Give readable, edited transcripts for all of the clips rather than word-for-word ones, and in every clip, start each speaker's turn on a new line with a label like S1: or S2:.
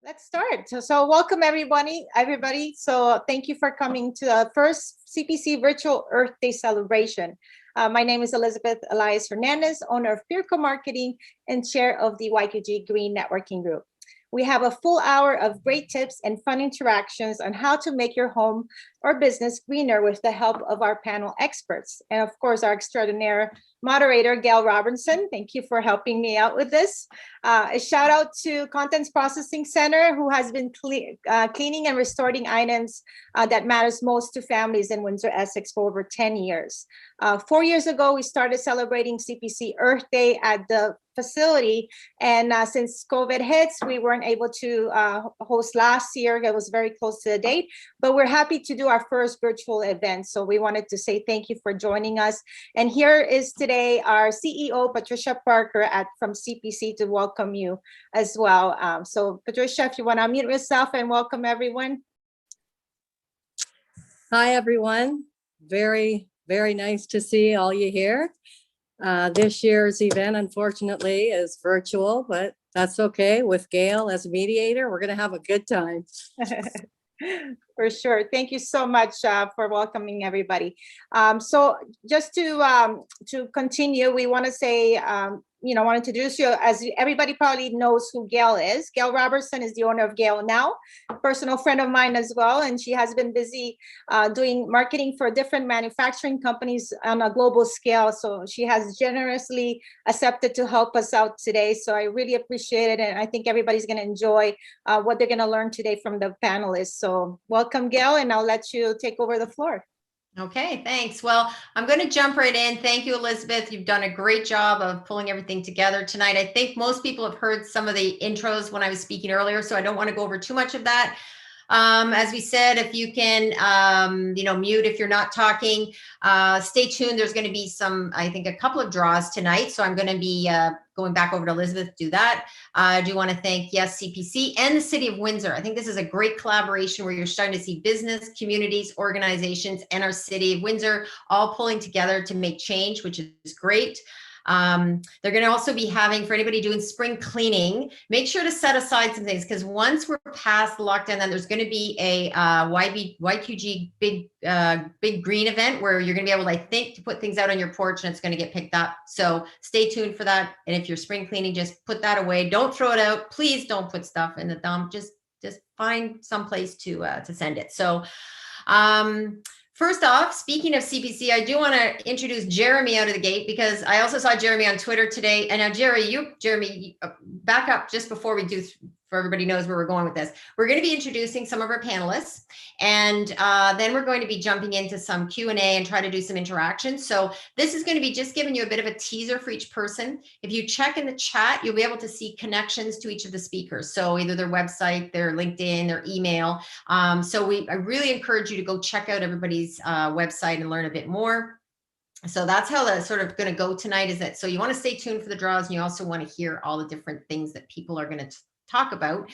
S1: Let's start. So welcome everybody. So thank you for coming to the first CPC Virtual Earth Day celebration. My name is Elizabeth Elias Hernandez, owner of Peerco Marketing and chair of the YQG Green Networking Group. We have a full hour of great tips and fun interactions on how to make your home or business greener with the help of our panel experts. And of course, our extraordinaire moderator, Gail Robertson. Thank you for helping me out with this. A shout out to Contents Processing Center, who has been cleaning and restoring items that matters most to families in Windsor, Essex for over 10 years. 4 years ago, we started celebrating CPC Earth Day at the facility. And since COVID hits, we weren't able to host last year. It was very close to the date, but we're happy to do our first virtual event. So we wanted to say thank you for joining us. And here is today our CEO, Patricia Parker from CPC to welcome you as well. So Patricia, if you want to unmute yourself and welcome everyone.
S2: Hi, everyone. Very, very nice to see all you here. This year's event, unfortunately, is virtual, but that's okay. With Gail as mediator, we're going to have a good time.
S1: For sure. Thank you so much for welcoming everybody. So just to continue, we want to say, want to introduce you, as everybody probably knows who Gail is. Gail Robertson is the owner of Gail Now, a personal friend of mine as well. And she has been busy doing marketing for different manufacturing companies on a global scale. So she has generously accepted to help us out today. So I really appreciate it. And I think everybody's going to enjoy what they're going to learn today from the panelists. So welcome, Gail, and I'll let you take over the floor.
S3: Okay, thanks. Well, I'm going to jump right in. Thank you, Elizabeth. You've done a great job of pulling everything together tonight. I think most people have heard some of the intros when I was speaking earlier, so I don't want to go over too much of that. As we said, if you can, mute if you're not talking, stay tuned. There's going to be a couple of draws tonight. So I'm going to be going back over to Elizabeth to do that. I do want to thank, yes, CPC and the City of Windsor. I think this is a great collaboration where you're starting to see business, communities, organizations, and our City of Windsor all pulling together to make change, which is great. They're going to also be having, for anybody doing spring cleaning, make sure to set aside some things, because once we're past the lockdown, then there's going to be a YQG big green event where you're going to be able, I think, to put things out on your porch and it's going to get picked up. So stay tuned for that. And if you're spring cleaning, just put that away. Don't throw it out. Please don't put stuff in the dump. Just find some place to send it. So, first off, speaking of CPC, I do want to introduce Jeremy out of the gate, because I also saw Jeremy on Twitter today. And now, Jeremy, back up just before we do, for everybody knows where we're going with this. We're going to be introducing some of our panelists, and then we're going to be jumping into some Q&A and try to do some interaction. So this is going to be just giving you a bit of a teaser for each person. If you check in the chat, you'll be able to see connections to each of the speakers. So either their website, their LinkedIn, their email. I really encourage you to go check out everybody's website and learn a bit more. So that's how that's sort of going to go tonight. So you want to stay tuned for the draws, and you also want to hear all the different things that people are going to talk about.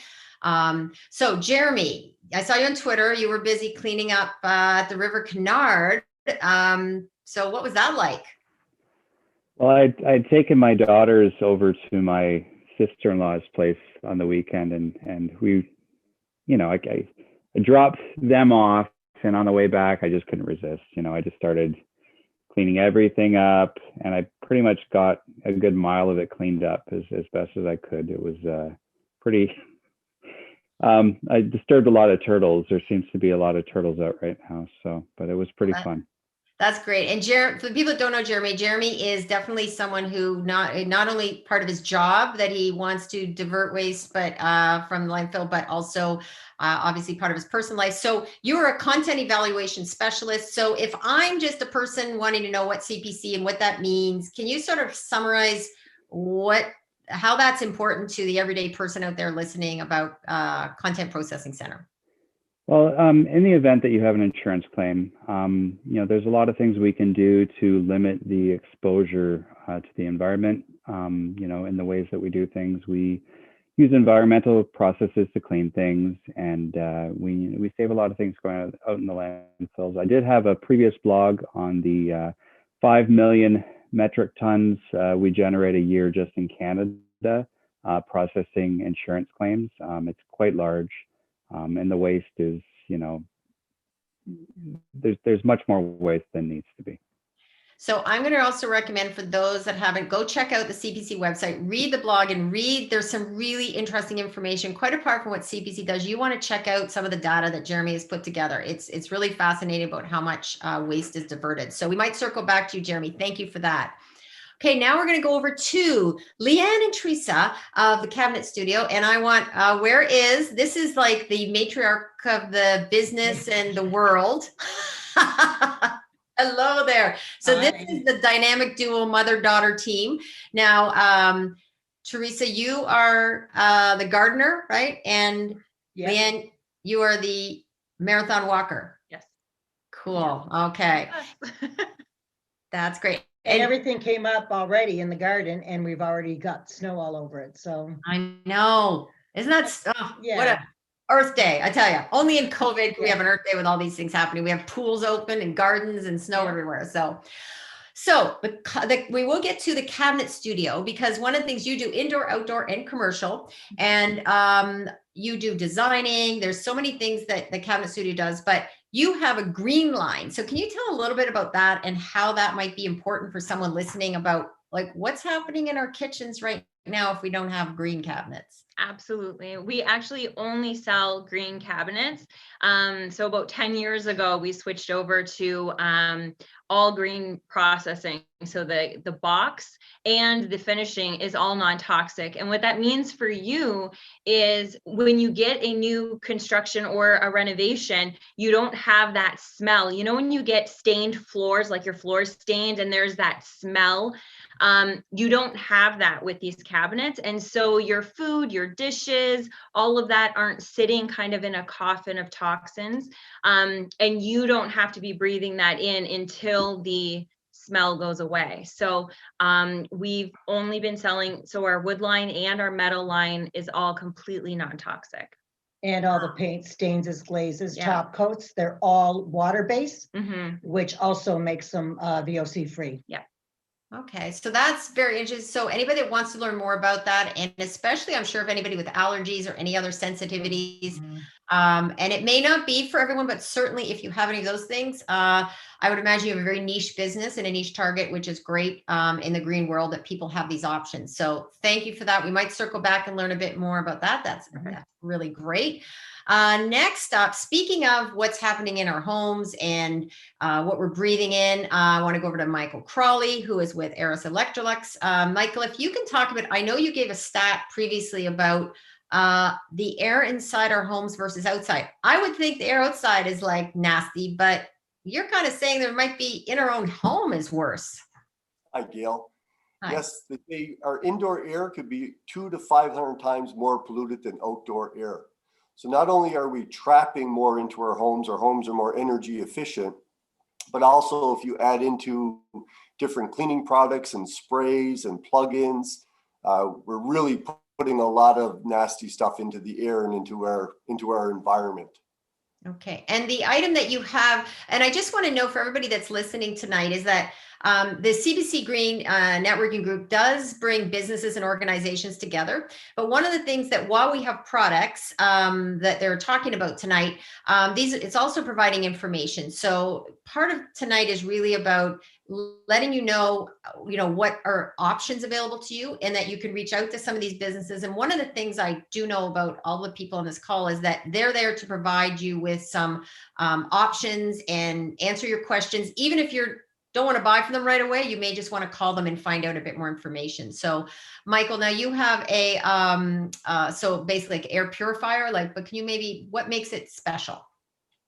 S3: So Jeremy, I saw you on Twitter. You were busy cleaning up at the River Canard. So what was that like?
S4: Well, I'd taken my daughters over to my sister-in-law's place on the weekend, and we, I dropped them off, and on the way back, I just couldn't resist. I just started cleaning everything up, and I pretty much got a good mile of it cleaned up as best as I could. It was pretty, I disturbed a lot of turtles. There seems to be a lot of turtles out right now, but it was pretty fun.
S3: That's great. And for the people that don't know Jeremy is definitely someone who not only part of his job that he wants to divert waste, but from the landfill, but also obviously part of his personal life. So you're a content evaluation specialist. So if I'm just a person wanting to know what CPC and what that means, can you sort of summarize how that's important to the everyday person out there listening about Content Processing Center?
S4: Well, in the event that you have an insurance claim, there's a lot of things we can do to limit the exposure to the environment. In the ways that we do things, we use environmental processes to clean things, and we save a lot of things going out in the landfills. I did have a previous blog on the 5 million metric tons we generate a year just in Canada processing insurance claims. It's quite large, and the waste is, there's much more waste than needs to be.
S3: So I'm going to also recommend for those that haven't, go check out the CPC website, read the blog and there's some really interesting information, quite apart from what CPC does. You want to check out some of the data that Jeremy has put together. It's really fascinating about how much waste is diverted. So we might circle back to you, Jeremy. Thank you for that. Okay, now we're going to go over to Leanne and Teresa of the Cabinet Studio. And I want, this is like the matriarch of the business and the world. Hello there. So this is the dynamic duo mother-daughter team. Now, Teresa, you are the gardener, right? And Leanne, you are the marathon walker.
S5: Yes.
S3: Cool. Okay.
S5: Yes.
S3: That's great.
S6: And everything came up already in the garden, and we've already got snow all over it. So
S3: I know. Isn't that
S6: yeah.
S3: What a Earth Day, I tell you. Only in COVID can we have an Earth Day with all these things happening. We have pools open and gardens and snow everywhere. So we will get to the Cabinet Studio, because one of the things you do indoor, outdoor, and commercial, and you do designing. There's so many things that the Cabinet Studio does, but you have a green line. So can you tell a little bit about that and how that might be important for someone listening about like what's happening in our kitchens right now if we don't have green cabinets?
S5: Absolutely. We actually only sell green cabinets. So about 10 years ago, we switched over to all green processing. So the box and the finishing is all non-toxic. And what that means for you is when you get a new construction or a renovation, you don't have that smell. You know, when you get stained floors, like your floor's stained and there's that smell, you don't have that with these cabinets. And so your food, your dishes, all of that aren't sitting kind of in a coffin of toxins. And you don't have to be breathing that in until the smell goes away. So we've only been selling, so our wood line and our metal line is all completely non-toxic.
S6: And all the paint, stains, glazes,
S5: Yeah.
S6: top coats, they're all water-based,
S5: Mm-hmm.
S6: which also makes them VOC free.
S5: Yeah.
S3: Okay, so that's very interesting. So anybody that wants to learn more about that, and especially I'm sure if anybody with allergies or any other sensitivities, and it may not be for everyone, but certainly if you have any of those things, I would imagine you have a very niche business and a niche target, which is great in the green world that people have these options. So thank you for that. We might circle back and learn a bit more about that. That's really great. Next up, speaking of what's happening in our homes and what we're breathing in, I want to go over to Michael Crawley, who is with Eris Electrolux. Michael, if you can talk a bit, I know you gave a stat previously about the air inside our homes versus outside. I would think the air outside is like nasty, but you're kind of saying there might be in our own home is worse.
S7: Hi, Gail.
S3: Hi.
S7: Yes, our indoor air could be 200 to 500 times more polluted than outdoor air. So not only are we trapping more into our homes are more energy efficient, but also if you add into different cleaning products and sprays and plugins, we're really putting a lot of nasty stuff into the air and into our environment.
S3: Okay. And the item that you have, and I just want to know for everybody that's listening tonight, is that the CPC Green Networking Group does bring businesses and organizations together. But one of the things that while we have products that they're talking about tonight, it's also providing information. So part of tonight is really about letting you know what are options available to you and that you can reach out to some of these businesses. And one of the things I do know about all the people on this call is that they're there to provide you with some options and answer your questions. Even if you don't want to buy from them right away, you may just want to call them and find out a bit more information. So Michael, now you have a, so basically like air purifier, but can you what makes it special?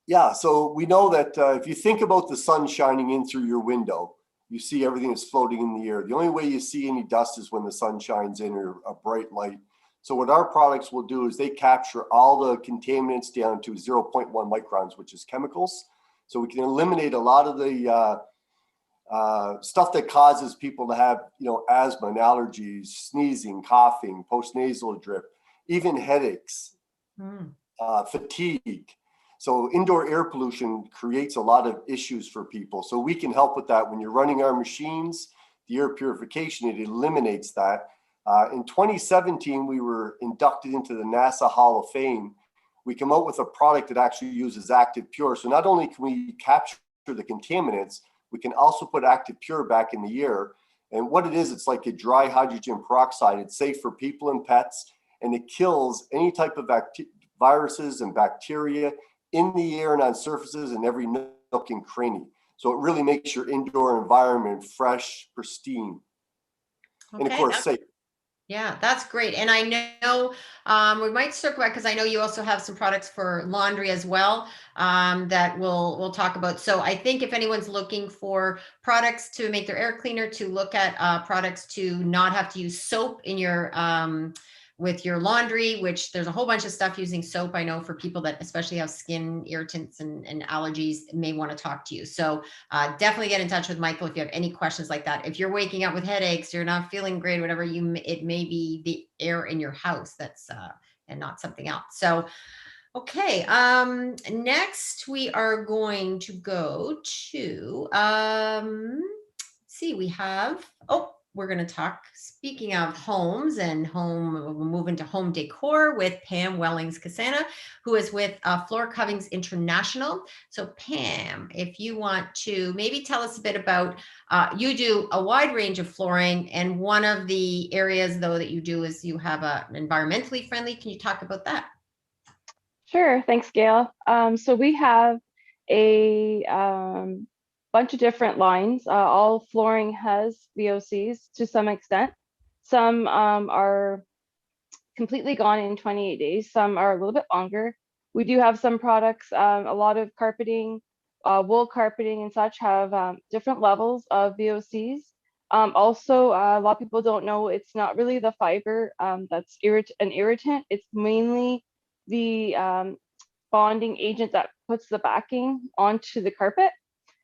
S3: Yeah,
S7: so we know that if you think about the sun shining in through your window, you see everything that's floating in the air. The only way you see any dust is when the sun shines in or a bright light. So what our products will do is they capture all the contaminants down to 0.1 microns, which is chemicals. So we can eliminate a lot of the stuff that causes people to have, asthma and allergies, sneezing, coughing, postnasal drip, even headaches, fatigue. So indoor air pollution creates a lot of issues for people. So we can help with that. When you're running our machines, the air purification, it eliminates that. In 2017, we were inducted into the NASA Hall of Fame. We come out with a product that actually uses Active Pure. So not only can we capture the contaminants, we can also put Active Pure back in the air. And what it is, it's like a dry hydrogen peroxide. It's safe for people and pets, and it kills any type of viruses and bacteria in the air and on surfaces and every nook and cranny. So it really makes your indoor environment fresh, pristine, and of course safe.
S3: Yeah, that's great. And I know we might circle back because I know you also have some products for laundry as well that we'll talk about. So I think if anyone's looking for products to make their air cleaner, to look at products to not have to use soap in your with your laundry, which there's a whole bunch of stuff using soap. I know for people that especially have skin irritants and allergies may want to talk to you. So definitely get in touch with Michael if you have any questions like that. If you're waking up with headaches, you're not feeling great, whatever, it may be the air in your house that's and not something else. So okay, next we are going to go to let's see, we have we're going to talk, speaking of homes and home, we'll move into home decor with Pam Wellings-Cassana, who is with Floor Coverings International. So Pam, if you want to maybe tell us a bit about, you do a wide range of flooring, and one of the areas though that you do is you have an environmentally friendly. Can you talk about that?
S8: Sure, thanks, Gail. So we have a bunch of different lines. All flooring has VOCs to some extent. Some are completely gone in 28 days. Some are a little bit longer. We do have some products, a lot of carpeting, wool carpeting and such have different levels of VOCs. Also, a lot of people don't know it's not really the fiber that's an irritant. It's mainly the bonding agent that puts the backing onto the carpet.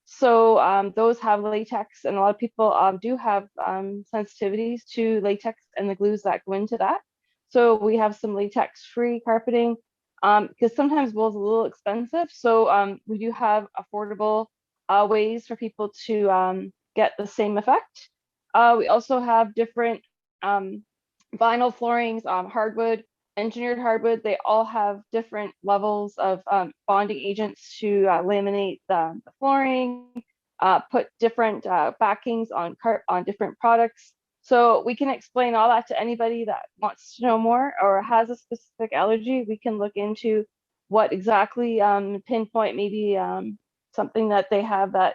S8: So those have latex, and a lot of people do have sensitivities to latex and the glues that go into that. So we have some latex-free carpeting because sometimes wool is a little expensive. So we do have affordable ways for people to get the same effect. We also have different vinyl floorings, hardwood, engineered hardwood. They all have different levels of bonding agents to laminate the flooring, put different backings on different products. So we can explain all that to anybody that wants to know more or has a specific allergy. We can look into what exactly pinpoint, maybe something that they have that,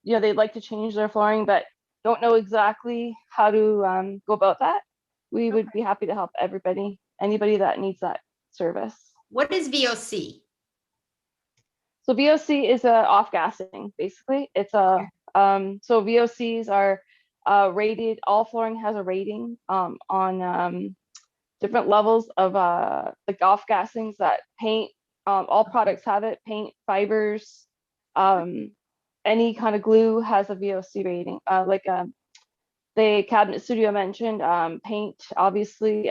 S8: you know, they'd like to change their flooring, but don't know exactly how to go about that. We would be happy to help anybody that needs that service. What is VOC? So VOC is a off-gassing, basically. It's a so VOCs are rated. All flooring has a rating on different levels of like off-gassings that paint. All products have it. Paint, fibers, any kind of glue has a VOC rating. Like the cabinet studio mentioned, paint, obviously.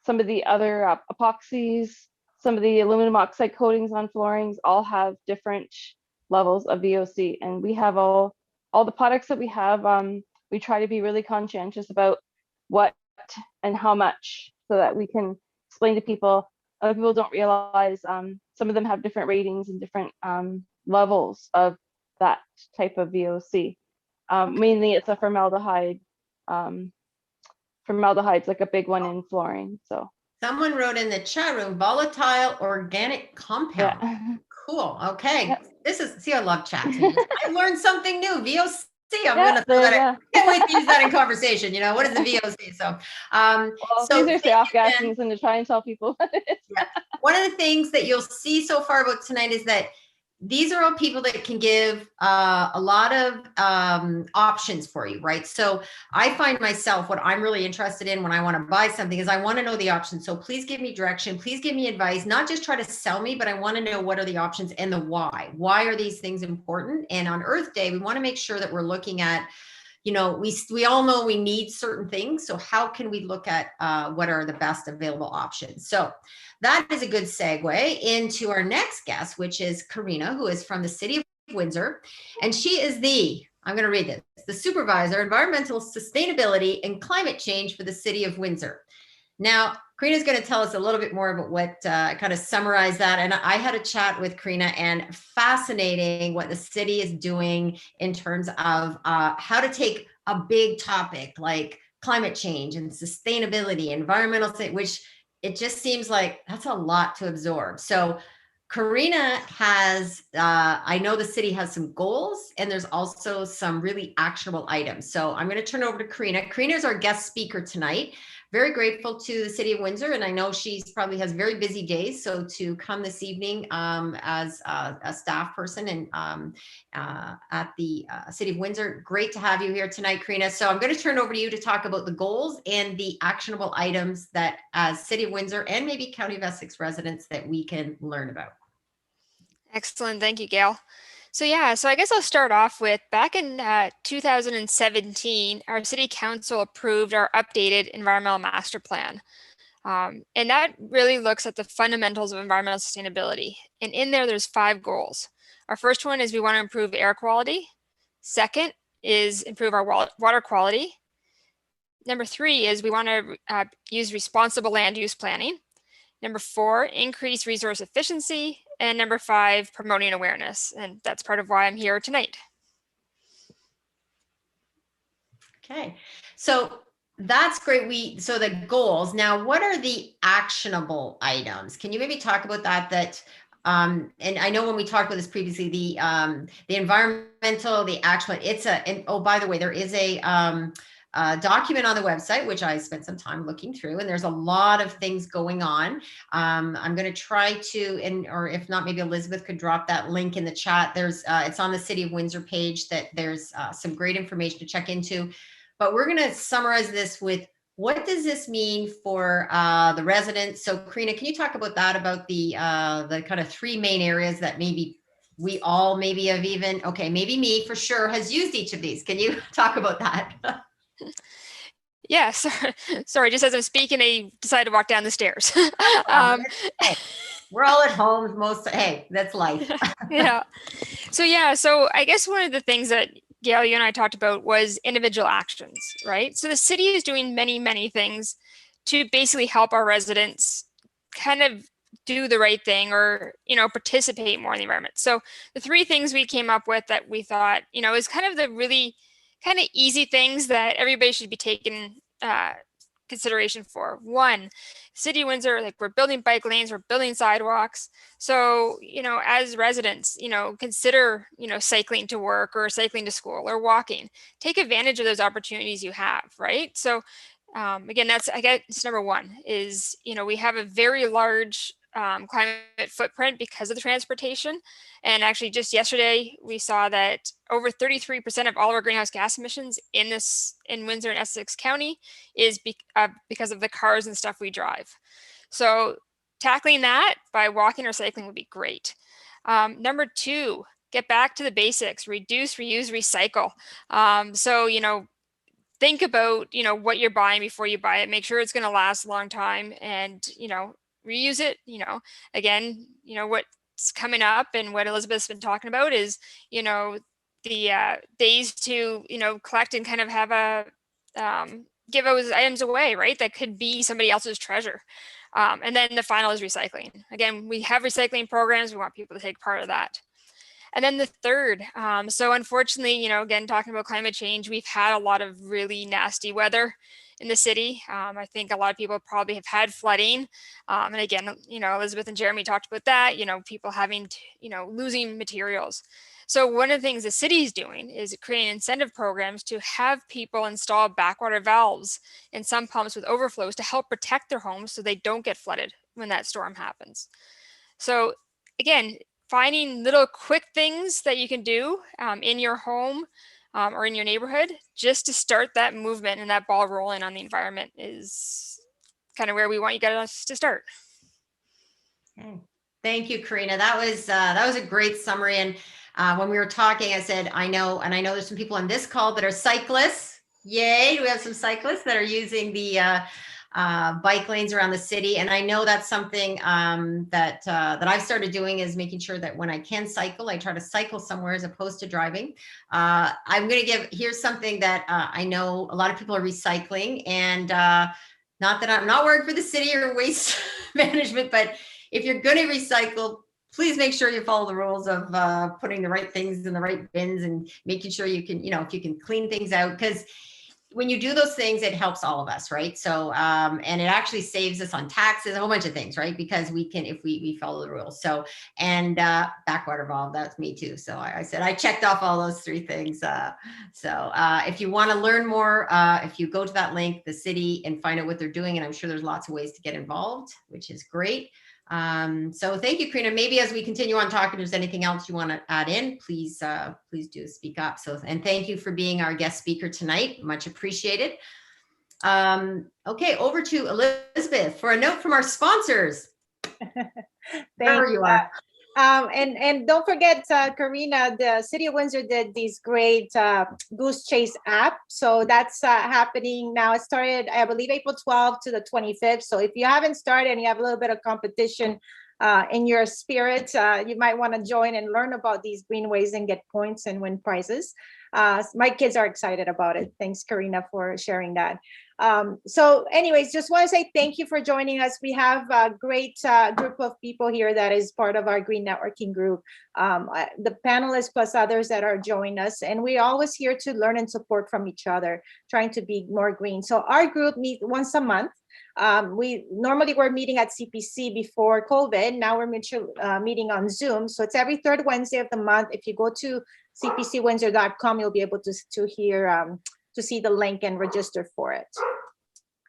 S8: Some of the other epoxies, some of the aluminum oxide coatings on floorings all have different levels of VOC. And we have all the products that we have, we try to be really conscientious about what and how much so that we can explain to people. Other people don't realize some of them have different ratings and different levels of that type of VOC. Mainly it's a formaldehyde. Formaldehyde's like a big one in flooring. So
S3: someone wrote in the chat room, volatile organic compound. Yeah. Cool. Okay. Yep. This is, see, I love chat. I learned something new. VOC. I'm gonna throw that. I can't wait to use that in conversation. You know, what is the VOC? So,
S8: well, so these are off-gassings, and to try and tell people.
S3: Yeah. One of the things that you'll see so far about tonight is that these are all people that can give a lot of options for you, right? So I find myself, what I'm really interested in when I want to buy something is I want to know the options. So please give me direction, please give me advice, not just try to sell me, but I want to know what are the options and the why. Why are these things important? And on Earth Day, we want to make sure that we're looking at, you know, we all know we need certain things. So how can we look at what are the best available options? So that is a good segue into our next guest, which is Karina, who is from the city of Windsor. And she is I'm going to read this. The supervisor, environmental sustainability and climate change for the city of Windsor. Now, Karina's going to tell us a little bit more about what kind of summarize that. And I had a chat with Karina, and fascinating what the city is doing in terms of how to take a big topic like climate change and sustainability, environmental, which it just seems like that's a lot to absorb. So Karina has, I know the city has some goals, and there's also some really actionable items. So I'm going to turn over to Karina. Karina is our guest speaker tonight. Very grateful to the city of Windsor, and I know she's probably has very busy days. So to come this evening as a staff person and at the city of Windsor, great to have you here tonight, Karina. So I'm going to turn over to you to talk about the goals and the actionable items that as city of Windsor and maybe County of Essex residents that we can learn about.
S9: Excellent. Thank you, Gail. So I guess I'll start off with back in 2017, our city council approved our updated environmental master plan. And that really looks at the fundamentals of environmental sustainability. And in there's 5 goals. Our first one is we want to improve air quality. Second is improve our water quality. Number 3 is we want to use responsible land use planning. Number 4, increase resource efficiency. And number 5, promoting awareness. And that's part of why I'm here tonight.
S3: Okay, so that's great. So the goals. Now, what are the actionable items? Can you maybe talk about that? And I know when we talked about this previously, the environmental, the actual, and oh, by the way, there is a document on the website, which I spent some time looking through, and there's a lot of things going on. I'm going to try to, or if not, maybe Elizabeth could drop that link in the chat. There's, it's on the City of Windsor page that there's some great information to check into, but we're going to summarize this with what does this mean for the residents? So Karina, can you talk about that, about the kind of 3 main areas that maybe we all maybe have even, okay, maybe me for sure has used each of these. Can you talk about that?
S9: Yeah, sorry, just as I'm speaking, I decided to walk down the stairs.
S3: Hey, we're all at home hey, that's life.
S9: Yeah. So I guess one of the things that Gail, you and I talked about was individual actions, right? So the city is doing many, many things to basically help our residents kind of do the right thing or, participate more in the environment. So the 3 things we came up with that we thought, is kind of the really kind of easy things that everybody should be taking consideration for. 1, City of Windsor, like we're building bike lanes, we're building sidewalks. So, as residents, consider, cycling to work or cycling to school or walking. Take advantage of those opportunities you have, right? So again, I guess number 1 is, we have a very large climate footprint because of the transportation. And actually just yesterday, we saw that over 33% of all of our greenhouse gas emissions in Windsor and Essex County is because of the cars and stuff we drive. So tackling that by walking or cycling would be great. Number 2, get back to the basics, reduce, reuse, recycle. So, think about, what you're buying before you buy it, make sure it's going to last a long time and, reuse it. Again, what's coming up and what Elizabeth's been talking about is, the days to, collect and kind of have a, give those items away, right? That could be somebody else's treasure. And then the final is recycling. Again, we have recycling programs. We want people to take part of that. And then the third, so unfortunately, again, talking about climate change, we've had a lot of really nasty weather in the city. I think a lot of people probably have had flooding. And again, Elizabeth and Jeremy talked about that, people having, losing materials. So one of the things the city is doing is creating incentive programs to have people install backwater valves in some pumps with overflows to help protect their homes so they don't get flooded when that storm happens. So again, finding little quick things that you can do in your home or in your neighborhood just to start that movement and that ball rolling on the environment is kind of where we want you guys to start.
S3: Okay. Thank you, Karina. That was a great summary. And when we were talking, I said, I know there's some people on this call that are cyclists. Yay, we have some cyclists that are using the bike lanes around the city. And I know that's something that I've started doing, is making sure that when I can cycle, I try to cycle somewhere as opposed to driving. I'm going to here's something that I know a lot of people are recycling, and not that I'm not working for the city or waste management, but if you're going to recycle, please make sure you follow the rules of putting the right things in the right bins and making sure you can, if you can clean things out, because when you do those things, it helps all of us, right? So, and it actually saves us on taxes, a whole bunch of things, right? Because we can, if we follow the rules. So, and backwater valve, that's me too. So I said, I checked off all those 3 things. If you want to learn more, if you go to that link, the city, and find out what they're doing, and I'm sure there's lots of ways to get involved, which is great. So thank you, Karina. Maybe as we continue on talking, if there's anything else you want to add in, please do speak up. So, and thank you for being our guest speaker tonight. Much appreciated. Okay, over to Elizabeth for a note from our sponsors. There you are.
S1: And don't forget, Karina, the City of Windsor did these great Goose Chase app. So that's happening now. It started, I believe, April 12th to the 25th. So if you haven't started and you have a little bit of competition in your spirit, you might want to join and learn about these greenways and get points and win prizes. My kids are excited about it. Thanks, Karina, for sharing that. So anyways, just want to say thank you for joining us. We have a great group of people here that is part of our green networking group, the panelists plus others that are joining us. And we're always here to learn and support from each other, trying to be more green. So our group meets once a month. We normally were meeting at CPC before COVID. Now we're meeting on Zoom. So it's every 3rd Wednesday of the month. If you go to cpcwindsor.com, you'll be able to hear to see the link and register for it.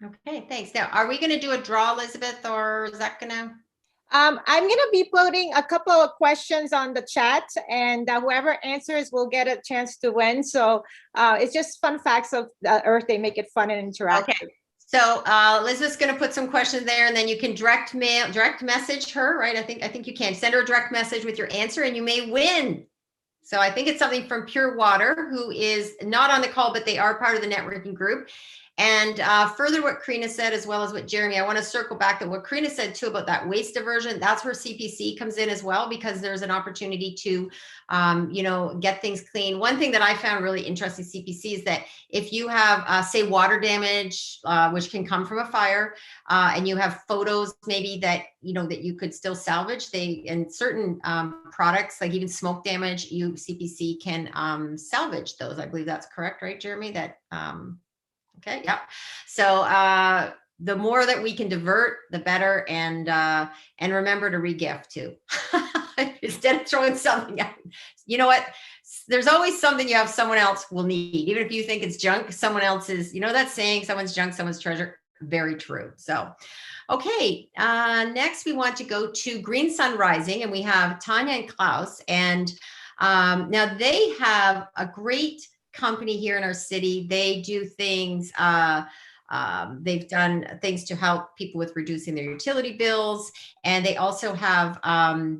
S3: Okay, thanks. Now, are we going to do a draw, Elizabeth, or is that going to?
S1: I'm going to be putting a couple of questions on the chat, and whoever answers will get a chance to win. So it's just fun facts of Earth. They make it fun and interactive.
S3: Okay. So Elizabeth's going to put some questions there, and then you can direct message her, right? I think you can send her a direct message with your answer, and you may win. So I think it's something from Pure Water, who is not on the call, but they are part of the networking group. And further what Karina said, as well as what Jeremy, I want to circle back to what Karina said too about that waste diversion. That's where CPC comes in as well, because there's an opportunity to, get things clean. One thing that I found really interesting, CPC, is that if you have, say, water damage, which can come from a fire, and you have photos maybe that, that you could still salvage, and certain products, like even smoke damage, CPC can salvage those. I believe that's correct, right, Jeremy? That okay, yeah. So the more that we can divert, the better, and remember to regift too. Instead of throwing something out. You know what? There's always something you have someone else will need. Even if you think it's junk, someone else is, that saying, someone's junk, someone's treasure. Very true. So, okay. Next we want to go to Green Sun Rising, and we have Tanya and Klaus. And now they have a great company here in our city. They do things, they've done things to help people with reducing their utility bills. And they also have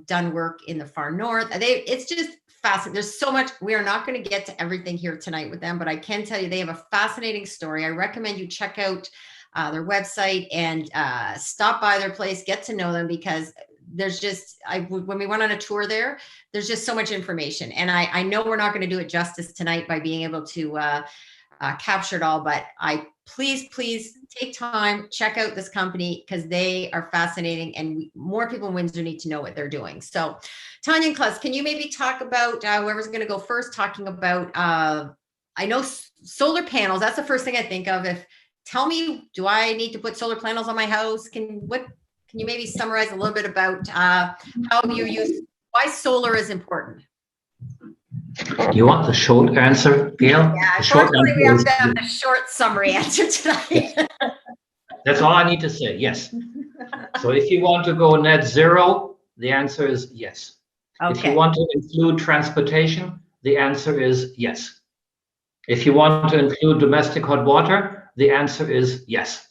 S3: done work in the far north. It's just fascinating. There's so much. We are not going to get to everything here tonight with them, but I can tell you they have a fascinating story. I recommend you check out their website and stop by their place, get to know them, because there's just, when we went on a tour there, there's just so much information. And I know we're not going to do it justice tonight by being able to capture it all, but please take time, check out this company, because they are fascinating, and more people in Windsor need to know what they're doing. So Tanya and Klaus, can you maybe talk about, whoever's going to go first, talking about, I know solar panels, that's the first thing I think of. Tell me, do I need to put solar panels on my house? Can you maybe summarize a little bit about how you use, why solar is important?
S10: You want the short answer, Gail?
S3: Yeah, unfortunately, we have to have a short summary answer tonight.
S10: That's all I need to say, yes. So if you want to go net zero, the answer is yes. Okay. If you want to include transportation, the answer is yes. If you want to include domestic hot water, the answer is yes.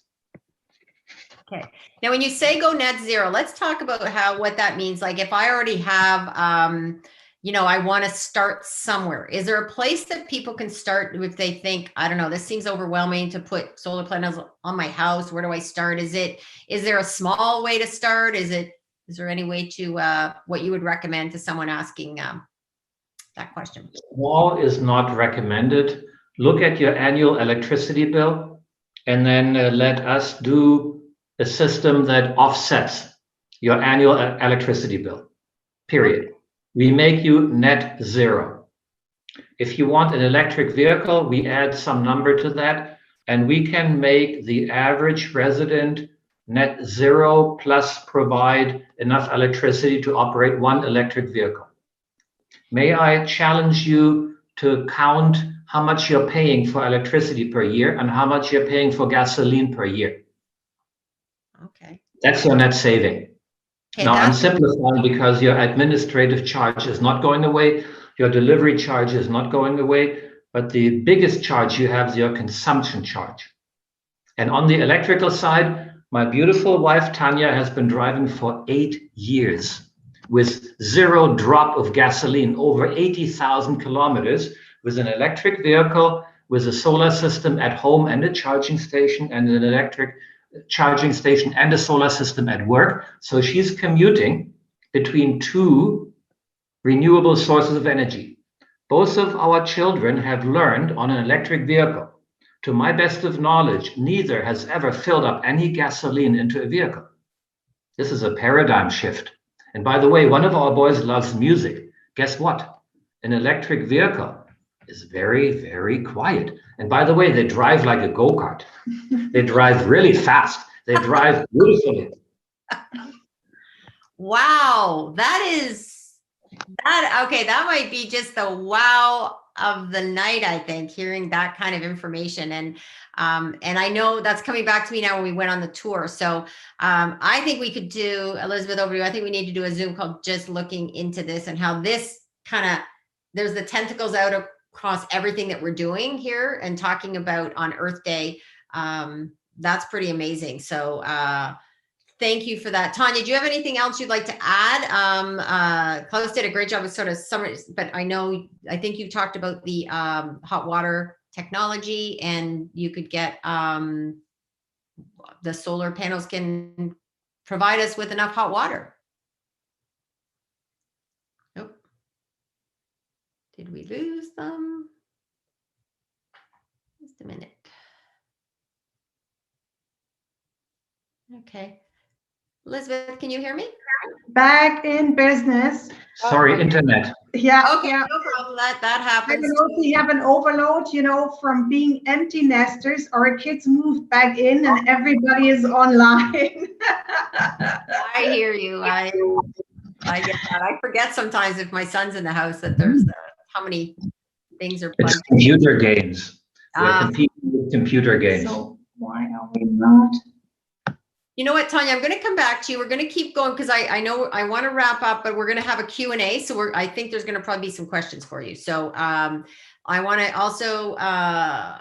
S3: Okay. Now, when you say go net zero, let's talk about what that means. Like if I already have, I want to start somewhere. Is there a place that people can start if they think, I don't know, this seems overwhelming to put solar panels on my house? Where do I start? Is there a small way to start? Is there any way to, what you would recommend to someone asking that question?
S10: Small is not recommended. Look at your annual electricity bill and then let us do a system that offsets your annual electricity bill, period. We make you net zero. If you want an electric vehicle, we add some number to that, and we can make the average resident net zero plus provide enough electricity to operate one electric vehicle. May I challenge you to count how much you're paying for electricity per year and how much you're paying for gasoline per year?
S3: Okay.
S10: That's your net saving.
S3: Okay,
S10: now, I'm simplifying because your administrative charge is not going away, your delivery charge is not going away, but the biggest charge you have is your consumption charge. And on the electrical side, my beautiful wife, Tanya, has been driving for 8 years with zero drop of gasoline, over 80,000 kilometers, with an electric vehicle, with a solar system at home and a charging station and an electric charging station and a solar system at work. So she's commuting between two renewable sources of energy. Both of our children have learned on an electric vehicle. To my best of knowledge, neither has ever filled up any gasoline into a vehicle. This is a paradigm shift. And by the way, one of our boys loves music. Guess what? An electric vehicle is very, very quiet. And by the way, they drive like a go-kart. They drive really fast. They drive beautifully.
S3: Wow, okay, that might be just the wow of the night, I think, hearing that kind of information. And I know that's coming back to me now when we went on the tour. So I think we could do, Elizabeth, over to you. I think we need to do a Zoom call just looking into this and how this there's the tentacles out across everything that we're doing here and talking about on Earth Day. That's pretty amazing. So thank you for that. Tanya, do you have anything else you'd like to add? Klaus did a great job of sort of summary, but I think you talked about the hot water technology, and you could get the solar panels can provide us with enough hot water. Nope. Did we lose them? Just a minute. Okay. Elizabeth, can you hear me?
S11: Back in business.
S10: Sorry, internet.
S11: Yeah.
S3: Okay,
S11: yeah.
S3: no problem. That happens.
S11: I don't know if we have an overload, from being empty nesters. Our kids moved back in and everybody is online.
S3: I hear you. I get that. I forget sometimes if my son's in the house that there's how many things are plugged.
S10: It's computer games. We're competing with computer games.
S11: So why are we not?
S3: You know what, Tanya, I'm going to come back to you. We're going to keep going because I know I want to wrap up, but we're going to have a Q&A. So I think there's going to probably be some questions for you. So I want to also,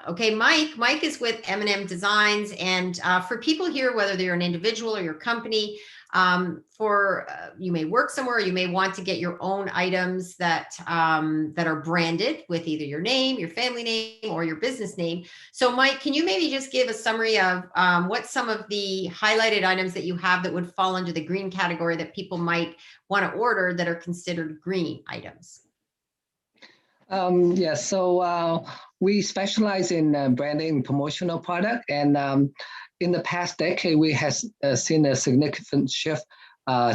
S3: okay, Mike is with M&M Designs. And for people here, whether they're an individual or your company, you may work somewhere, or you may want to get your own items that are branded with either your name, your family name, or your business name. So Mike, can you maybe just give a summary of what some of the highlighted items that you have that would fall under the green category that people might want to order that are considered green items?
S12: Yes, so we specialize in branding promotional product, and in the past decade, we have seen a significant shift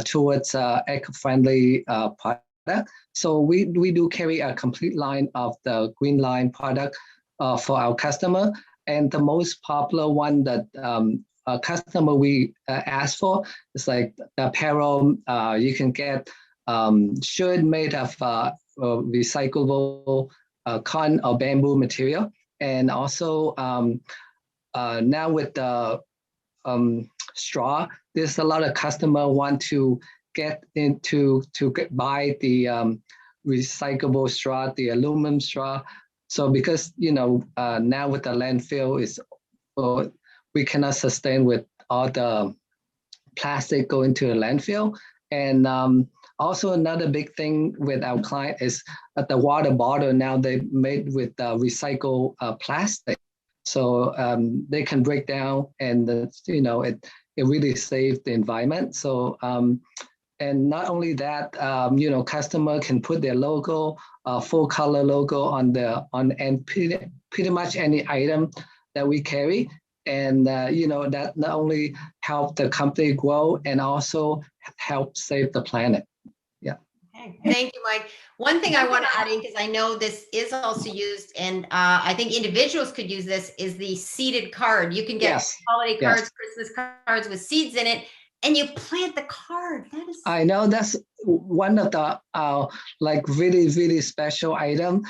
S12: towards eco-friendly product. So we do carry a complete line of the green line product for our customer, and the most popular one that a customer we ask for is like apparel. You can get shirt made of recyclable cotton or bamboo material, and also now with the straw, there's a lot of customer want to get into buy the recyclable straw, the aluminum straw. So because now with the landfill is we cannot sustain with all the plastic going to the landfill, and Also, another big thing with our client is that the water bottle now they made with recycled plastic, so they can break down, and it really saves the environment. So and not only that, customer can put their logo, full color logo on and pretty much any item that we carry. And, that not only help the company grow and also help save the planet. Yeah.
S3: Okay. Thank you, Mike. One thing I want to add in, because I know this is also used, and I think individuals could use this, is the seeded card. You can get holiday cards, Christmas cards with seeds in it, and you plant the card. That is.
S12: I know that's one of the like really, really special item.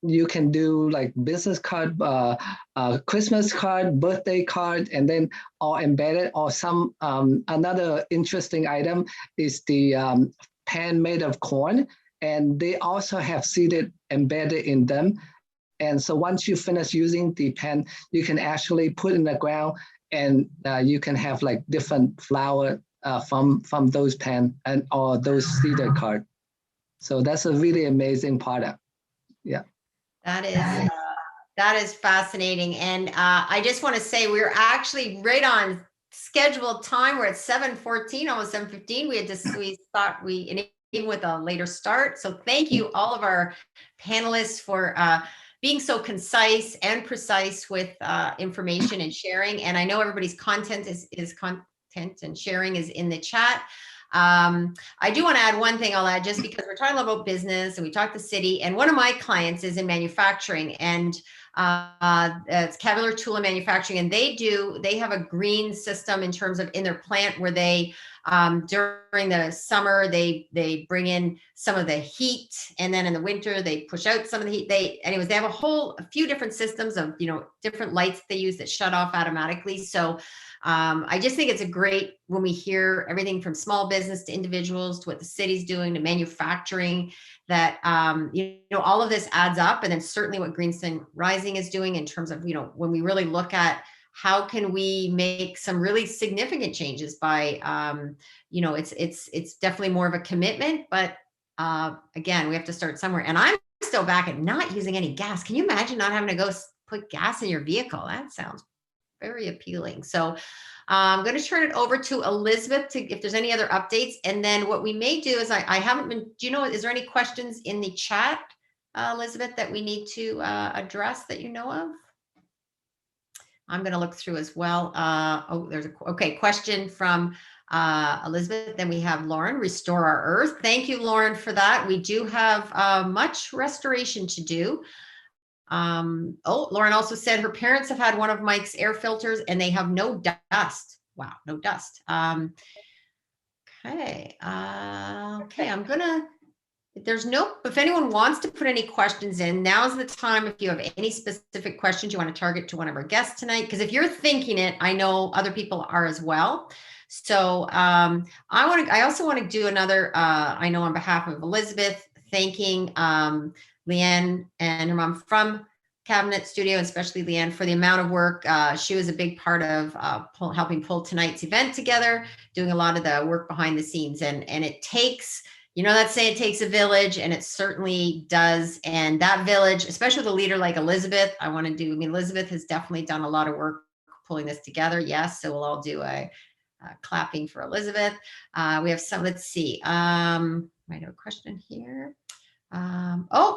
S12: You can do like business card, Christmas card, birthday card, and then all embedded. Or some another interesting item is the pan made of corn, and they also have seeded embedded in them. And so once you finish using the pan, you can actually put in the ground, and you can have like different flower from those pan or those seeded card. So that's a really amazing product. Yeah.
S3: That is fascinating. And I just want to say we're actually right on scheduled time. We're at 7:14, almost 7:15. We thought even with a later start. So thank you all of our panelists for being so concise and precise with information and sharing. And I know everybody's content is content and sharing is in the chat. I do want to add one thing I'll add, just because we're talking about business and we talk the city, and one of my clients is in manufacturing, and it's Cavalry Tool and Manufacturing, and they have a green system in terms of in their plant where they during the summer they bring in some of the heat, and then in the winter they push out some of the heat. They have a few different systems of different lights they use that shut off automatically. So I just think it's a great when we hear everything from small business to individuals to what the city's doing to manufacturing, that all of this adds up. And then certainly what Greenstone Rising is doing in terms of when we really look at how can we make some really significant changes by it's definitely more of a commitment, but again, we have to start somewhere. And I'm still back at not using any gas. Can you imagine not having to go put gas in your vehicle? That sounds very appealing. So I'm going to turn it over to Elizabeth if there's any other updates. And then what we may do is I haven't been, is there any questions in the chat, Elizabeth, that we need to address that you know of? I'm going to look through as well. There's a question from Elizabeth. Then we have Lauren, Restore Our Earth. Thank you, Lauren, for that. We do have much restoration to do. Lauren also said her parents have had one of Mike's air filters and they have no dust. Wow, no dust. Okay, I'm gonna, if anyone wants to put any questions in, now's the time. If you have any specific questions you want to target to one of our guests tonight, because if you're thinking it, I know other people are as well. So I also want to do another, I know on behalf of Elizabeth, thanking Leanne and her mom from Cabinet Studio, especially Leanne, for the amount of work. She was a big part of helping pull tonight's event together, doing a lot of the work behind the scenes. And it takes, let's say it takes a village, and it certainly does. And that village, especially with a leader like Elizabeth, Elizabeth has definitely done a lot of work pulling this together. Yes, so we'll all do a clapping for Elizabeth. We have some, let's see. Might have a question here.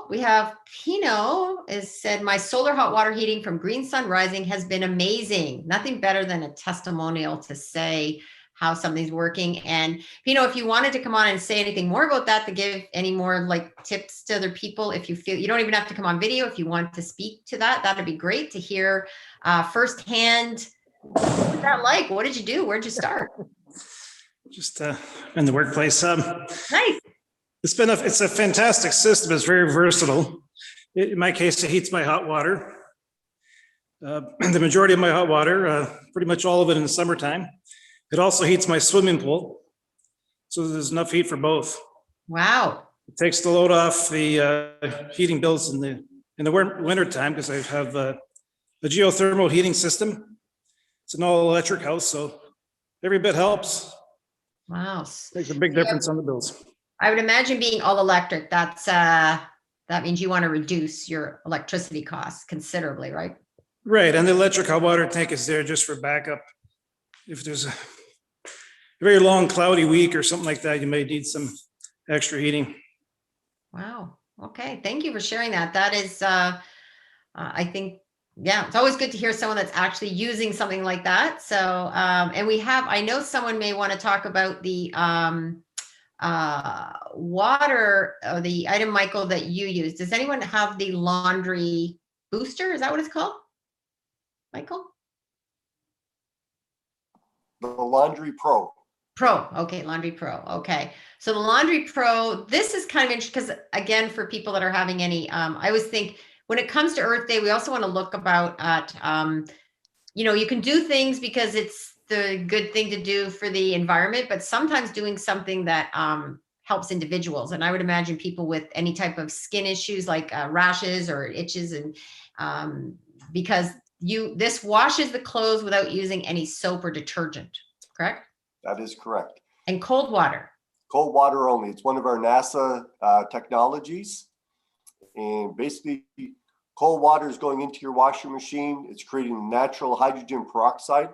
S3: We have Pino said, my solar hot water heating from Greenstone Rising has been amazing. Nothing better than a testimonial to say how something's working. And Pino, if you wanted to come on and say anything more about that, to give any more tips to other people, if you feel you don't even have to come on video, if you want to speak to that, that'd be great to hear firsthand. What was that like? What did you do? Where'd you start?
S13: Just in the workplace.
S3: Nice.
S13: It's a fantastic system. It's very versatile. In my case, it heats my hot water. The majority of my hot water, pretty much all of it in the summertime. It also heats my swimming pool. So there's enough heat for both.
S3: Wow.
S13: It takes the load off the heating bills in the winter time, because I have a geothermal heating system. It's an all electric house, so every bit helps.
S3: Wow.
S13: Makes a big difference on the bills.
S3: I would imagine being all electric, that means you want to reduce your electricity costs considerably, right?
S13: Right, and the electric hot water tank is there just for backup. If there's a very long cloudy week or something like that, you may need some extra heating.
S3: Wow. Okay. Thank you for sharing that. That is, I think, yeah, it's always good to hear someone that's actually using something like that. So, and I know someone may want to talk about the water, the item, Michael, that you use. Does anyone have the laundry booster? Is that what it's called, Michael?
S7: The Laundry Pro.
S3: Pro. Okay. Laundry Pro. Okay. So the Laundry Pro, this is kind of interesting because, again, for people that are having any, I always think when it comes to Earth Day, we also want to look at, you can do things because it's the good thing to do for the environment, but sometimes doing something that helps individuals. And I would imagine people with any type of skin issues like rashes or itches, and because this washes the clothes without using any soap or detergent, correct?
S7: That is correct.
S3: And cold water.
S7: Cold water only. It's one of our NASA technologies. And basically, cold water is going into your washing machine. It's creating natural hydrogen peroxide.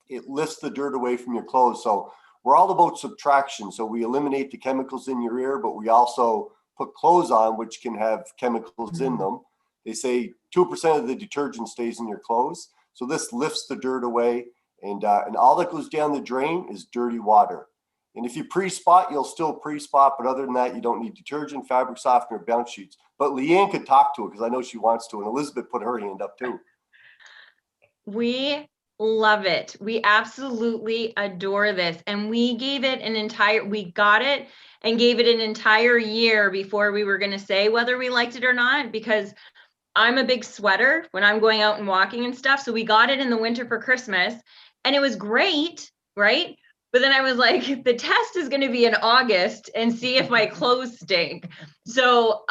S7: It lifts the dirt away from your clothes. So we're all about subtraction. So we eliminate the chemicals in your ear, but we also put clothes on which can have chemicals in them. They say 2% of the detergent stays in your clothes. So this lifts the dirt away, and all that goes down the drain is dirty water. And if you pre-spot, you'll still pre-spot, but other than that, you don't need detergent, fabric softener, bounce sheets. But Leanne could talk to it because I know she wants to, and Elizabeth put her hand up too.
S5: We love it. We absolutely adore this. And we got it and gave it an entire year before we were going to say whether we liked it or not, because I'm a big sweater when I'm going out and walking and stuff. So we got it in the winter for Christmas and it was great, right? But then I was like, the test is going to be in August and see if my clothes stink. So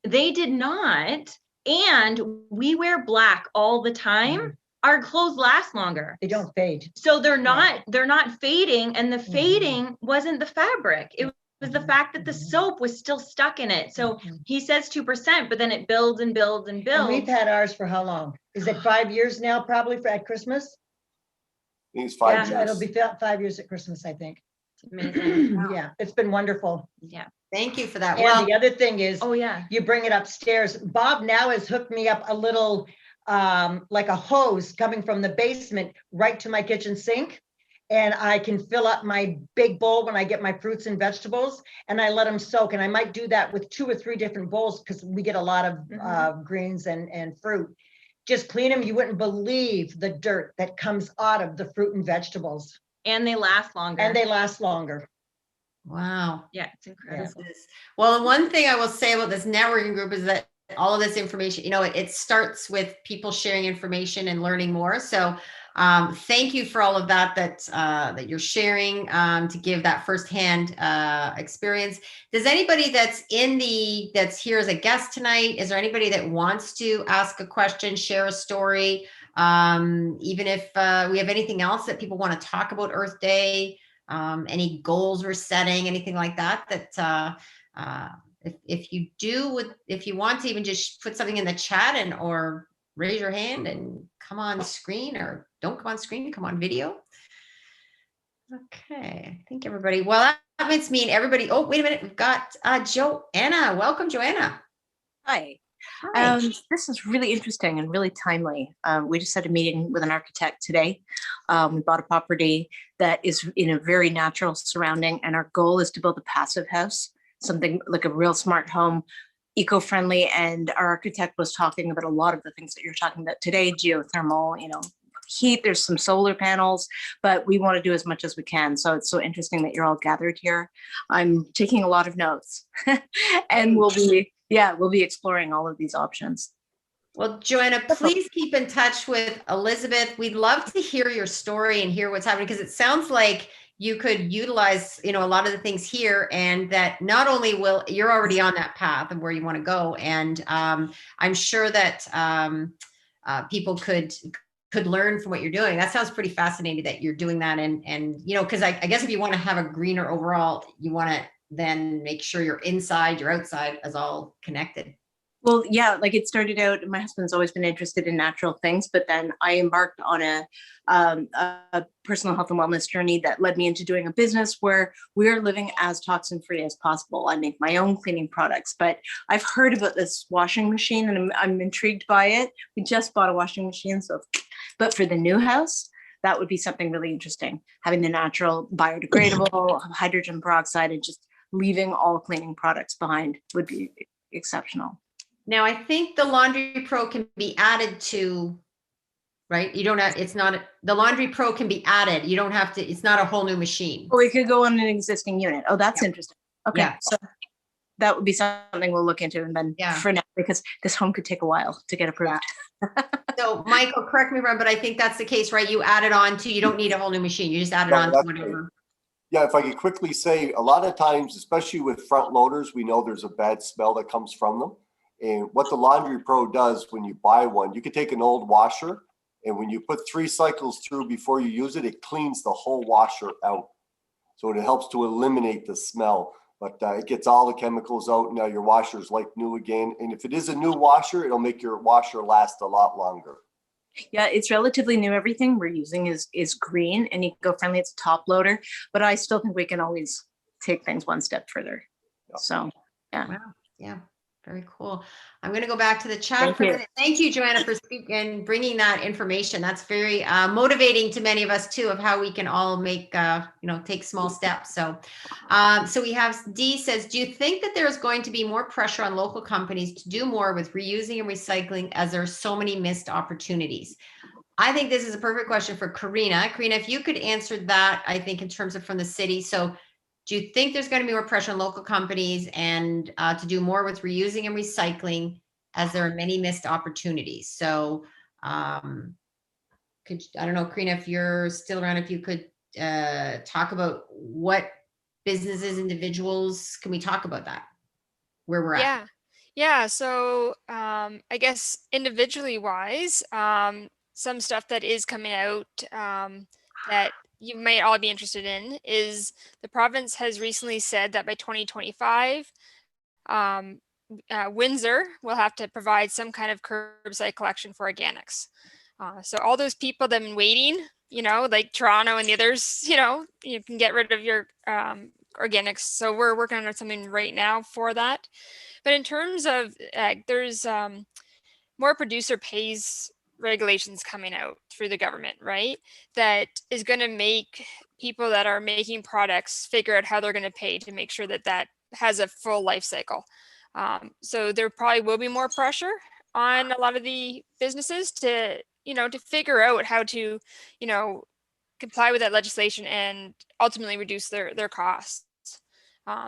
S5: they did not. And we wear black all the time. Our clothes last longer.
S6: They don't fade.
S5: So they're not fading. And the fading wasn't the fabric. It was the fact that the soap was still stuck in it. So he says 2%, but then it builds and builds and builds.
S6: And we've had ours for how long? Is it 5 years now, probably at Christmas?
S7: I think it's 5 years.
S6: It'll be 5 years at Christmas, I think.
S5: It's amazing.
S6: Yeah, it's been wonderful.
S5: Yeah.
S3: Thank you for that.
S6: And the other thing is,
S5: oh yeah,
S6: you bring it upstairs. Bob now has hooked me up a little, like a hose coming from the basement right to my kitchen sink. And I can fill up my big bowl when I get my fruits and vegetables, and I let them soak. And I might do that with 2 or 3 different bowls because we get a lot of greens and fruit. Just clean them. You wouldn't believe the dirt that comes out of the fruit and vegetables.
S5: And they last longer.
S6: And they last longer.
S3: Wow.
S5: Yeah, it's incredible.
S3: Well, one thing I will say about this networking group is that all of this information, it starts with people sharing information and learning more. So thank you for all of that you're sharing to give that firsthand experience. Does anybody that's here as a guest tonight, is there anybody that wants to ask a question, share a story, even if we have anything else that people want to talk about Earth Day, any goals we're setting, anything like that, if you want to even just put something in the chat or raise your hand and come on screen, or don't come on screen, come on video. Okay, I think everybody, well, that makes me and everybody, oh, wait a minute, we've got Joanna. Welcome, Joanna.
S14: Hi.
S3: Hi.
S14: This is really interesting and really timely. We just had a meeting with an architect today. We bought a property that is in a very natural surrounding, and our goal is to build a passive house, something like a real smart home, eco-friendly. And our architect was talking about a lot of the things that you're talking about today, geothermal, heat, there's some solar panels, but we want to do as much as we can. So it's so interesting that you're all gathered here. I'm taking a lot of notes and we'll be exploring all of these options.
S3: Well, Joanna, please keep in touch with Elizabeth. We'd love to hear your story and hear what's happening, because it sounds like you could utilize, a lot of the things here, and that not only you're already on that path of where you want to go. And I'm sure that people could could learn from what you're doing. That sounds pretty fascinating that you're doing that. And you know, because I guess if you want to have a greener overall, you want to then make sure your inside, your outside is all connected.
S14: Well, yeah, like it started out, my husband's always been interested in natural things, but then I embarked on a personal health and wellness journey that led me into doing a business where we're living as toxin free as possible. I make my own cleaning products, but I've heard about this washing machine and I'm intrigued by it. We just bought a washing machine. So, but for the new house, that would be something really interesting. Having the natural biodegradable hydrogen peroxide and just leaving all cleaning products behind would be exceptional.
S3: Now, I think the Laundry Pro can be added to, right? You don't have, it's not, the Laundry Pro can be added. You don't have to, it's not a whole new machine.
S14: Or it could go on an existing unit. Oh, that's interesting. Okay.
S3: Yeah.
S14: So that would be something we'll look into. And then for now, because this home could take a while to get approved.
S3: So Michael, correct me if I'm wrong, but I think that's the case, right? You add it on to, you don't need a whole new machine. You just add it on to whatever.
S7: Yeah, if I could quickly say, a lot of times, especially with front loaders, we know there's a bad smell that comes from them. And what the Laundry Pro does when you buy one, you can take an old washer, and when you put 3 cycles through before you use it, it cleans the whole washer out. So it helps to eliminate the smell, but it gets all the chemicals out. Now your washer is like new again. And if it is a new washer, it'll make your washer last a lot longer.
S14: Yeah, it's relatively new. Everything we're using is green and eco-friendly. It's a top loader, but I still think we can always take things one step further. Yeah. So, yeah.
S3: Wow. Yeah. Very cool. I'm going to go back to the chat for a minute. Thank you, Joanna, for speaking and bringing that information. That's very motivating to many of us too, of how we can all make, take small steps. So, so we have D says, do you think that there is going to be more pressure on local companies to do more with reusing and recycling as there are so many missed opportunities? I think this is a perfect question for Karina. Karina, if you could answer that, I think in terms of from the city. So do you think there's going to be more pressure on local companies and to do more with reusing and recycling as there are many missed opportunities? So I don't know, Karina, if you're still around, if you could talk about what businesses, individuals, can we talk about that, where we're at?
S9: Yeah. So I guess individually wise, some stuff that is coming out that you might all be interested in is the province has recently said that by 2025, Windsor will have to provide some kind of curbside collection for organics. So all those people that have been waiting, like Toronto and the others, you can get rid of your organics. So we're working on something right now for that. But in terms of, there's more producer pays regulations coming out through the government, right? That is going to make people that are making products figure out how they're going to pay to make sure that that has a full life cycle. So there probably will be more pressure on a lot of the businesses to, to figure out how to, comply with that legislation and ultimately reduce their costs.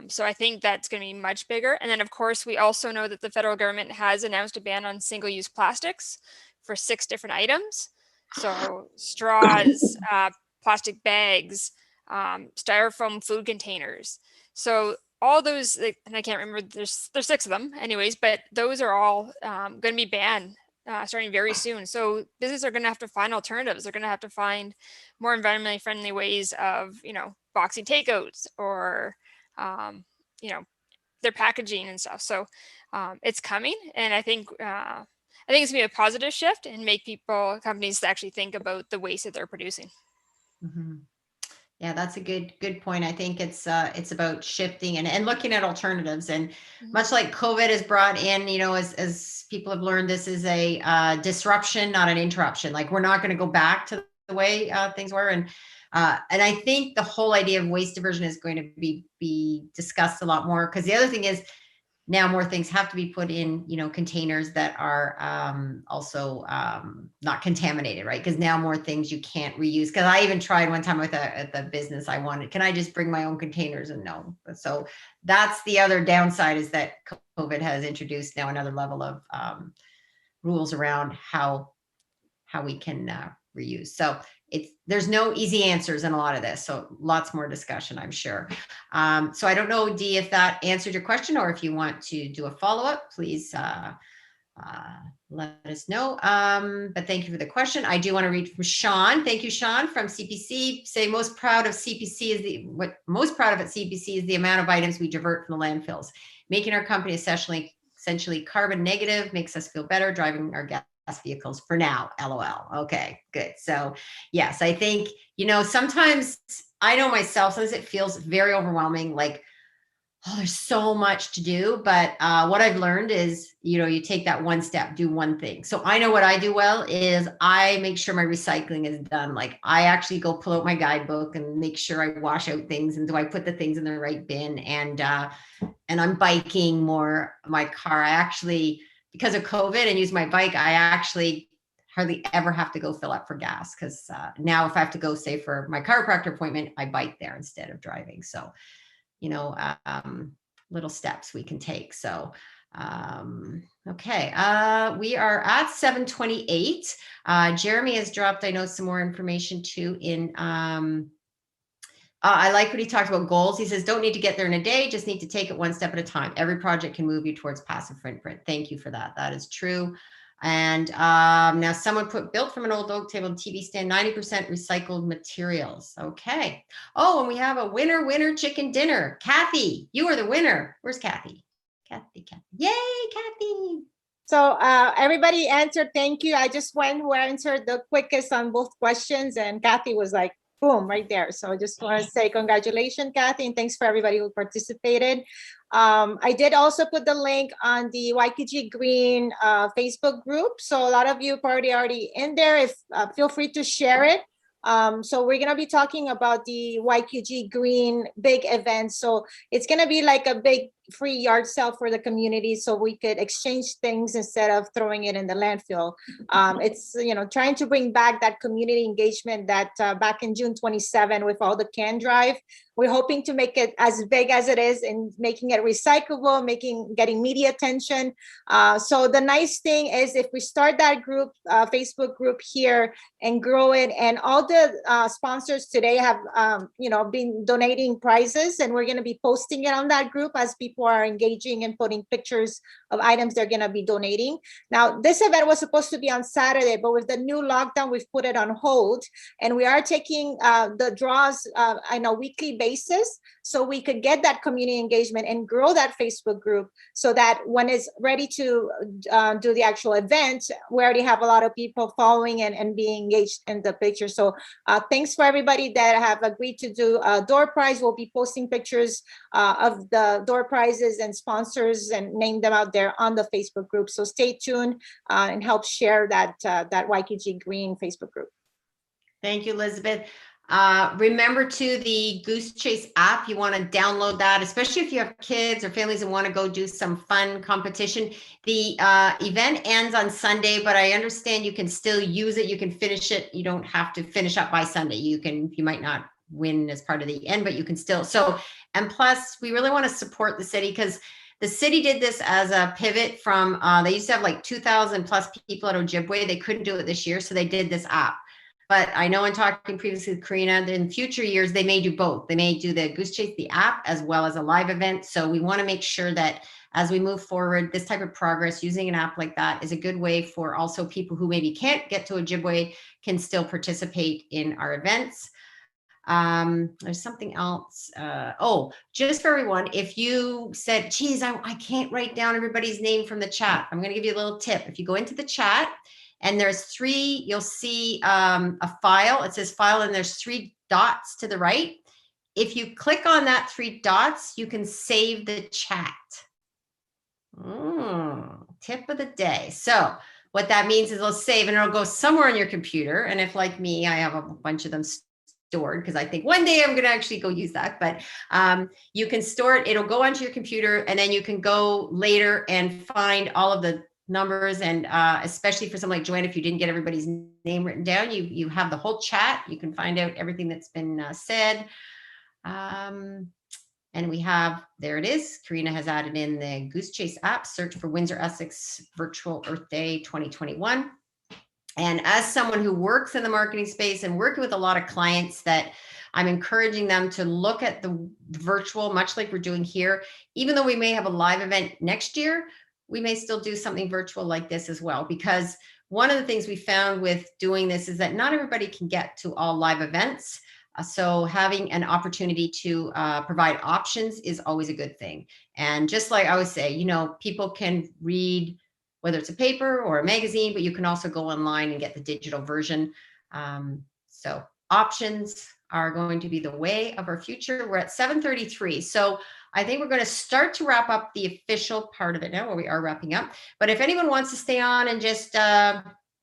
S9: So I think that's going to be much bigger. And then, of course, we also know that the federal government has announced a ban on single-use plastics for 6 different items. So straws, plastic bags, styrofoam food containers. So all those, and I can't remember, there's 6 of them anyways, but those are all going to be banned starting very soon. So businesses are going to have to find alternatives. They're going to have to find more environmentally friendly ways of, boxing takeouts or, their packaging and stuff. So it's coming. And I think it's gonna be a positive shift and make companies to actually think about the waste that they're producing.
S3: Mm-hmm. Yeah, that's a good point. I think it's about shifting and looking at alternatives. And much like COVID has brought in, as people have learned, this is a disruption, not an interruption. Like we're not going to go back to the way things were. And I think the whole idea of waste diversion is going to be discussed a lot more, because the other thing is now more things have to be put in, containers that are also not contaminated, right? Because now more things you can't reuse. Because I even tried one time at the business I wanted, can I just bring my own containers? And no. So that's the other downside, is that COVID has introduced now another level of rules around how we can reuse. So there's no easy answers in a lot of this. So lots more discussion, I'm sure. So I don't know, Dee, if that answered your question, or if you want to do a follow-up, please let us know. But thank you for the question. I do want to read from Sean. Thank you, Sean, from CPC. Say most proud of CPC is most proud of at CPC is the amount of items we divert from the landfills. Making our company essentially carbon negative makes us feel better driving our gas vehicles for now. LOL. Okay, good. So yes, I think, sometimes I know myself, sometimes it feels very overwhelming. Like, oh, there's so much to do. But what I've learned is, you take that one step, do one thing. So I know what I do well is I make sure my recycling is done. Like I actually go pull out my guidebook and make sure I wash out things and do I put the things in the right bin. And I'm biking more my car. I actually, because of COVID and use my bike, I actually hardly ever have to go fill up for gas because now if I have to go, say, for my chiropractor appointment, I bike there instead of driving. So, little steps we can take. So, okay. We are at 7:28. Jeremy has dropped, I know, some more information too in, I like what he talked about goals. He says, don't need to get there in a day, just need to take it one step at a time. Every project can move you towards passive footprint. Thank you for that. That is true. And now someone put built from an old oak table and TV stand, 90% recycled materials. Okay. Oh, and we have a winner chicken dinner. Kathy, you are the winner. Where's Kathy? Kathy. Yay, Kathy.
S1: So everybody answered. Thank you. I just went who answered the quickest on both questions, and Kathy was like, boom, right there. So I just want to say congratulations, Kathy, and thanks for everybody who participated. I did also put the link on the YKG Green Facebook group. So a lot of you are already in there. If feel free to share it. So we're going to be talking about the YQG Green big event. So it's going to be like a big free yard sale for the community, so we could exchange things instead of throwing it in the landfill. It's, trying to bring back that community engagement that back in June 27 with all the can drive. We're hoping to make it as big as it is and making it recyclable, getting media attention. So the nice thing is if we start that group, Facebook group here and grow it, and all the sponsors today have, been donating prizes, and we're going to be posting it on that group as people are engaging and putting pictures of items they're going to be donating. Now, this event was supposed to be on Saturday, but with the new lockdown, we've put it on hold, and we are taking the draws on a weekly basis so we could get that community engagement and grow that Facebook group so that when it's ready to do the actual event, we already have a lot of people following and being engaged in the picture. So thanks for everybody that have agreed to do a door prize. We'll be posting pictures of the door prizes and sponsors and name them out there on the Facebook group. So stay tuned and help share that YKG Green Facebook group.
S3: Thank you, Elizabeth. Remember too, the Goose Chase app, you want to download that, especially if you have kids or families and want to go do some fun competition. The event ends on Sunday, but I understand you can still use it. You can finish it. You don't have to finish up by Sunday. You might not win as part of the end, but you can still. So, and plus we really want to support the city because the city did this as a pivot from, they used to have like 2,000 plus people at Ojibwe. They couldn't do it this year. So they did this app. But I know in talking previously with Karina, that in future years, they may do both. They may do the Goose Chase, the app, as well as a live event. So we want to make sure that as we move forward, this type of progress using an app like that is a good way for also people who maybe can't get to Ojibwe can still participate in our events. There's something else. Just for everyone, if you said, geez, I can't write down everybody's name from the chat, I'm going to give you a little tip. If you go into the chat, and there's three, you'll see a file. It says file, and there's 3 dots to the right. If you click on that 3 dots, you can save the chat. Tip of the day. So what that means is it'll save and it'll go somewhere on your computer. And if, like me, I have a bunch of them stored because I think one day I'm going to actually go use that. But you can store it. It'll go onto your computer, and then you can go later and find all of the numbers, and especially for someone like Joanne, if you didn't get everybody's name written down, you have the whole chat. You can find out everything that's been said. And we have, there it is. Karina has added in the Goose Chase app. Search for Windsor Essex Virtual Earth Day 2021. And as someone who works in the marketing space and working with a lot of clients, that I'm encouraging them to look at the virtual, much like we're doing here. Even though we may have a live event next year, we may still do something virtual like this as well, because one of the things we found with doing this is that not everybody can get to all live events. So having an opportunity to provide options is always a good thing. And just like I always say, you know, people can read, whether it's a paper or a magazine, but you can also go online and get the digital version. So options are going to be the way of our future. We're at 7:33. So I think we're going to start to wrap up the official part of it now, where we are wrapping up. But if anyone wants to stay on and just,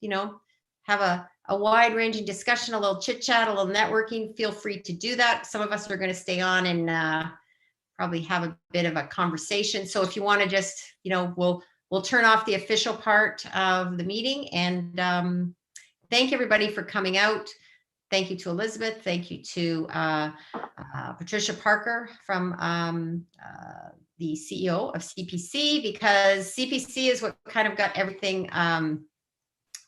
S3: you know, have a wide ranging discussion, a little chit chat, a little networking, feel free to do that. Some of us are going to stay on and probably have a bit of a conversation. So if you want to just, you know, we'll turn off the official part of the meeting, and thank everybody for coming out. Thank you to Elizabeth. Thank you to Patricia Parker from the CEO of CPC, because CPC is what kind of got everything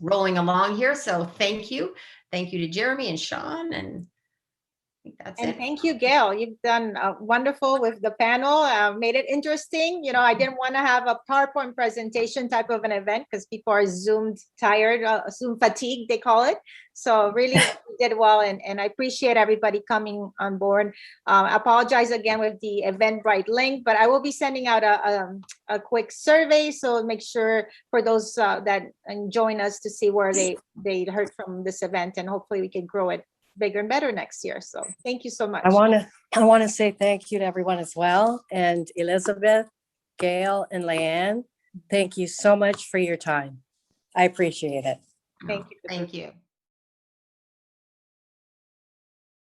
S3: rolling along here. So thank you. Thank you to Jeremy and Sean, and I think that's it.
S1: Thank you, Gail. You've done wonderful with the panel, made it interesting. You know, I didn't want to have a PowerPoint presentation type of an event because people are Zoomed tired, Zoom fatigue, they call it. So really did well, and I appreciate everybody coming on board. I apologize again with the Eventbrite link, but I will be sending out a quick survey. So make sure for those that join us to see where they heard from this event, and hopefully we can grow it bigger and better next year. So thank you so much.
S2: I want to say thank you to everyone as well. And Elizabeth, Gail, and Leanne, thank you so much for your time. I appreciate it.
S1: Thank you.
S3: Thank you.